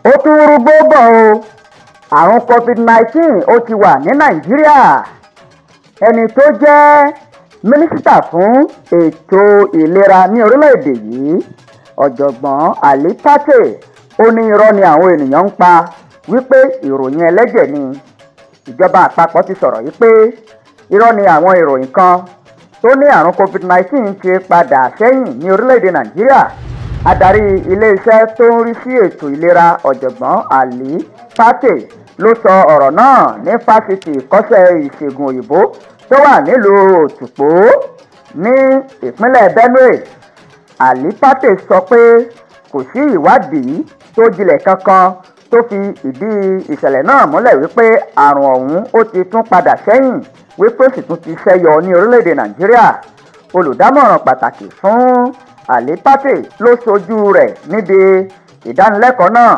ó tún rúgbó bọ̀ o. Àrùn COVID-19 ó ti wà ní Nàìjíríà. Ẹni tó jẹ́ mínísítà fún ètò ìlera ní orílẹ̀-èdè yìí, ọ̀jọ̀gbọ́n Ali Pate, ó ní irọ́ ni àwọn ènìyàn ń pa wípé ìròyìn ẹlẹ́jẹ̀ ni. Ìjọba àpapọ̀ ti sọ̀rọ̀ yìí pé irọ́ ni àwọn ìròyìn kan tó ní àrùn COVID-19 ti padà sẹ́yìn ní orílẹ̀-èdè Nàìjíríà. Adarí ilé-iṣẹ́ tó ń rí sí ètò ìlera, ọ̀jọ̀gbọ́n Ali Pate, ló sọ ọ̀rọ̀ náà ní fásitì ìkọ́ṣẹ́ ìṣègùn òyìnbó tó wà nílùú Òtùpó ní ìpínlẹ̀ Benue. Ali Pate sọ pé kò sí ìwádìí tó jinlẹ̀ kankan tó fi ìdí ìṣẹ̀lẹ̀ náà múlẹ̀ wípé àrùn ọ̀hún ó ti tún padà sẹ́yìn, wípé ó sì tún ti ṣẹ́yọ ní orílẹ̀-èdè Nàìjíríà. Olùdámọ̀ràn pàtàkì fún Ali Pate ló ṣojú rẹ̀ níbi ìdánilẹ́kọ̀ọ́ náà,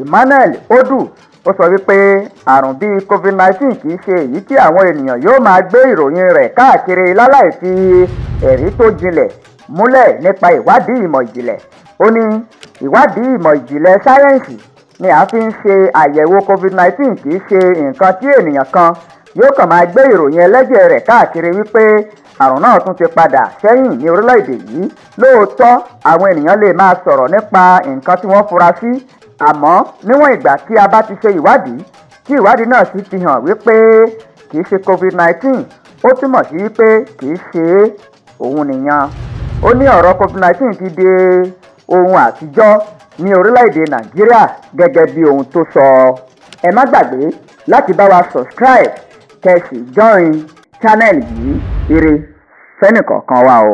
Emmanuel Odu. Ó sọ wípé àrùn bíi COVID-19 kì í ṣe èyí tí àwọn ènìyàn yóò máa gbé ìròyìn rẹ̀ káàkiri láláì fi ẹ̀rí tó jinlẹ̀ múlẹ̀ nípa ìwádìí ìmọ̀ ìjìnlẹ̀. Ó ní ìwádìí ìmọ̀ ìjìnlẹ̀ sáyẹ́ǹsì ni a fi ń ṣe àyẹ̀wò COVID-19, kì í ṣe nǹkan tí ènìyàn kan yóò kàn máa gbé ìròyìn ẹlẹ́jẹ̀ rẹ̀ káàkiri wípé àrùn náà tún ti padà sẹ́yìn ní orílẹ̀-èdè yìí. Lóòótọ́ àwọn ènìyàn lè máa sọ̀rọ̀ nípa nǹkan tí wọ́n fura sí, àmọ́ níwọ̀n ìgbà tí a bá ti ṣe ìwádìí tí ìwádìí náà sì fi hàn wípé kì í ṣe COVID-19, ó túmọ̀ sí wípé kì í ṣe òun nìyẹn. Ó ní ọ̀rọ̀ COVID-19 ti di ohun àtijọ́ ní orílẹ̀-èdè Nàìjíríà gẹ́gẹ́ bí ohun tó sọ. Ẹ má gbàgbé láti bá wa subscribe kẹ́sì join channel yìí. Ire fẹ́nìkọ̀ọ̀kan wa o.